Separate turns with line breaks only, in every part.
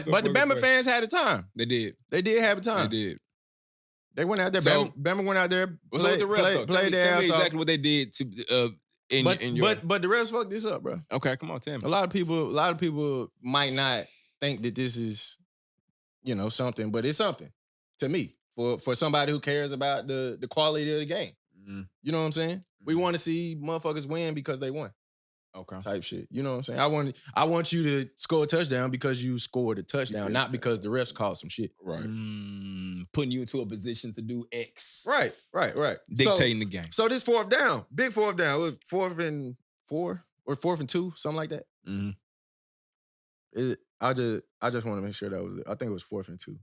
But the Bama fans had a time.
They did.
They did have a time.
They did.
They went out there.
So,
Bama went out there.
What's up with the refs?
Tell me
exactly what they did to.
But the refs fucked this up, bro.
Okay, come on, tell me.
A lot of people might not think that this is, something, but it's something to me for somebody who cares about the quality of the game.
Mm-hmm.
You know what I'm saying? We want to see motherfuckers win because they won.
Okay.
Type shit. You know what I'm saying? I want you to score a touchdown because you scored a touchdown, not because the refs called some shit.
Right. Putting you into a position to do X.
Right.
Dictating the game.
So this fourth down, big fourth down, it was 4th and 4 or 4th and 2, something like that.
Mm-hmm.
I just want to make sure that was it. I think it was 4th and 2.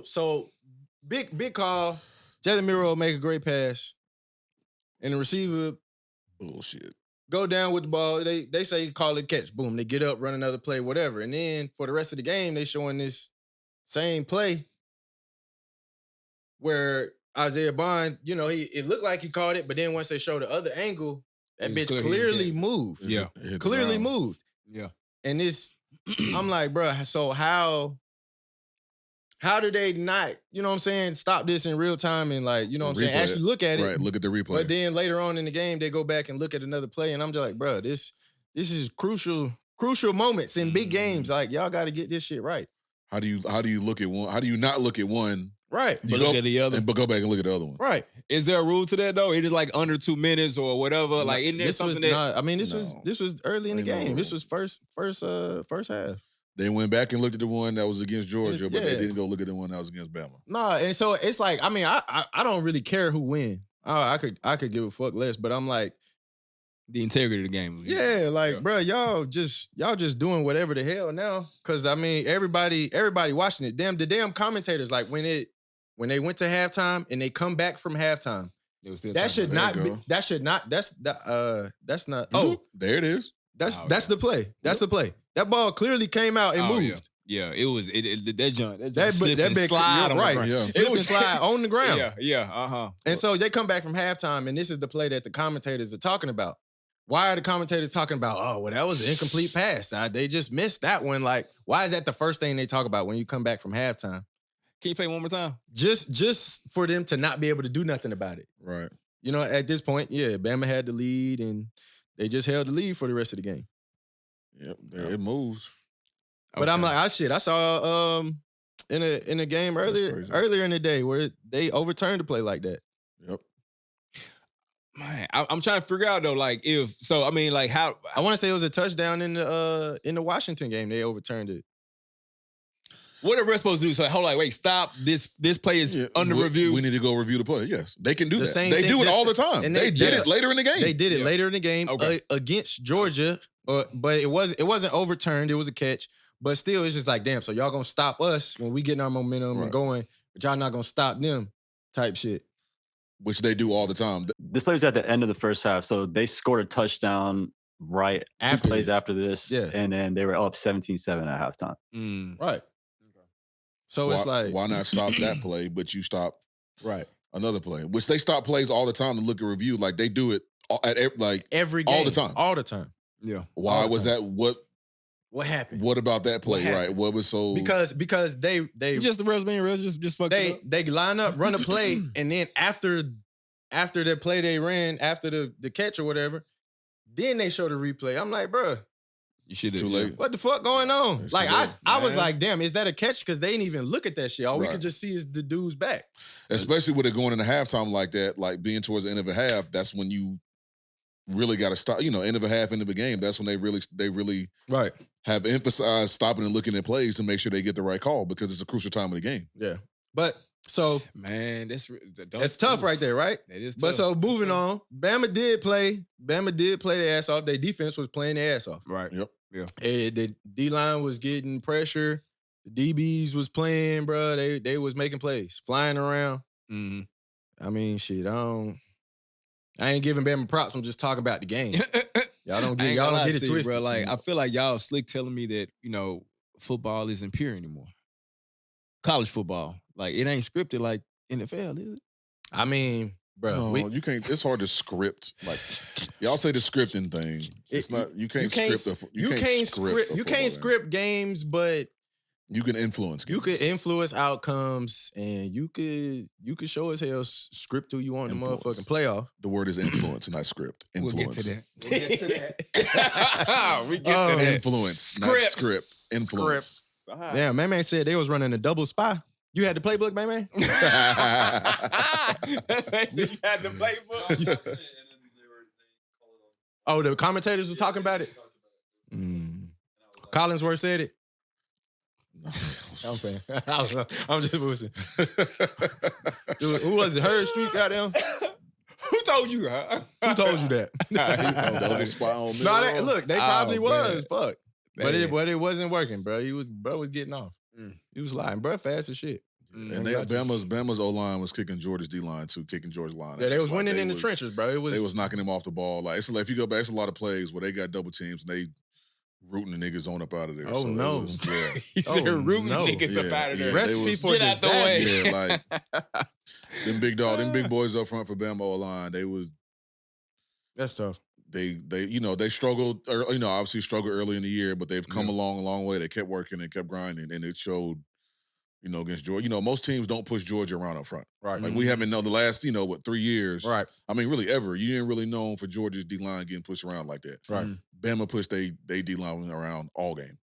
So big call. Jalen Miro make a great pass. And the receiver
bullshit.
Go down with the ball. They say call it catch. Boom. They get up, run another play, whatever. And then for the rest of the game, they showing this same play where Isaiah Bond, it looked like he caught it, but then once they show the other angle, that bitch clearly moved.
Yeah.
Clearly moved.
Yeah.
And this, I'm like, bro, so how do they not, stop this in real time and actually look at it.
Right, look at the replay.
But then later on in the game, they go back and look at another play and I'm just like, bro, this is crucial moments in big games. Like, y'all got to get this shit right.
How do you look at one? How do you not look at one?
Right.
But look at the other.
But go back and look at the other one.
Right.
Is there a rule to that though? It is like under 2 minutes or whatever. Like, isn't there something
this was early in the game. This was first half.
They went back and looked at the one that was against Georgia, but they didn't go look at the one that was against Bama.
Nah, and so it's like, I don't really care who win. I could give a fuck less, but I'm like,
the integrity of the game.
Bro, y'all just doing whatever the hell now. Cause everybody watching it. The damn commentators, like when they went to halftime and they come back from halftime, that's not. Oh,
there it is.
That's the play. That's the play. That ball clearly came out and moved.
Yeah, it was that jump.
That
slipped and slide on the ground.
Yeah. Slip and slide on the ground.
Yeah.
And so they come back from halftime, and this is the play that the commentators are talking about. Why are the commentators talking about, oh, well, that was an incomplete pass? They just missed that one. Like, why is that the first thing they talk about when you come back from halftime?
Can you play one more time?
Just for them to not be able to do nothing about it.
Right.
At this point, Bama had the lead, and they just held the lead for the rest of the game.
Yep, it moves.
But I'm like, I saw in a game earlier in the day where they overturned the play like that.
Yep.
Man, I'm trying to figure out though, like how
I want to say it was a touchdown in the Washington game. They overturned it.
What are we supposed to do? So hold on, wait, stop. This play is under review.
We need to go review the play. Yes, they can do that. They
thing,
do it all the time.
And
they did it later in the game.
They did it later in the game against Georgia, but it wasn't overturned. It was a catch. But still, it's just like, damn, so y'all gonna stop us when we getting our momentum and going, but y'all not gonna stop them type shit.
Which they do all the time.
This play was at the end of the first half, so they scored a touchdown right after 2 plays after this, and then they were up 17-7 at halftime.
Right. So it's like,
why not stop that play, but you stop another play? Which they stop plays all the time to look at review. Like they do it
every game, all the time.
Yeah.
Why was that?
What happened?
What about that play? Right. What was so?
Because they
just the refs being real, just fuck
they line up, run a play, and then after the play they ran, after the catch or whatever, then they show the replay. I'm like, bro,
you should have
too late.
What the fuck going on? It's like I was like, damn, is that a catch? Because they didn't even look at that shit. All we could just see is the dude's back.
Especially with it going into halftime like that, like being towards the end of a half. That's when you really got to stop. End of a half, end of a game. That's when they really have emphasized stopping and looking at plays to make sure they get the right call because it's a crucial time of the game.
Yeah, but so
man,
that's tough right there, right?
It is tough.
But so moving on, Bama did play their ass off. Their defense was playing their ass off.
Right.
Yep.
Yeah.
The D-line was getting pressure. The DBs was playing, bro. They was making plays, flying around.
Mm-hmm.
Shit, I ain't giving Bama props. I'm just talking about the game. Y'all don't get it twisted,
bro. Like I feel like y'all slick telling me that football isn't pure anymore. College football, like it ain't scripted like NFL, is it?
Bro,
you can't. It's hard to script. Like y'all say the scripting thing. It's not. You can't script. You can't
script games, but
You can influence games.
You could influence outcomes, and you could show as hell script who you want in the motherfucking playoff.
The word is influence, not script. Influence.
We'll get to that. We get to that.
Influence,
Scripts.
not script. Influence.
Damn, Man said they was running a double spy. You had the playbook, Man?
You had the playbook?
Oh, the commentators were talking about it? Collinsworth said it? I'm saying. I'm just bullshit. Who was it? Hurd Street, goddamn?
Who told you?
Who told you that? Look, they probably was. Fuck. But it wasn't working, bro. Bro was getting off. He was lying. Bro, fast as shit.
And Bama's O-line was kicking Georgia's D-line too, kicking Georgia's line.
Yeah, they was winning in the trenches, bro.
They was knocking him off the ball. Like, it's like if you go back, it's a lot of plays where they got double teams and they rooting the niggas on up out of there.
Oh,
so
no.
He said rooting niggas up out of there.
Recipe for
get out the way.
Yeah, like them big boys up front for Bama O-line,
that's tough.
They struggled, obviously struggled early in the year, but they've come along a long way. They kept working and kept grinding, and it showed, against Georgia. Most teams don't push Georgia around up front.
Right.
Like we haven't known the last, 3 years.
Right.
I mean, really ever. You ain't really known for Georgia's D-line getting pushed around like that.
Right.
Bama pushed they D-line around all game.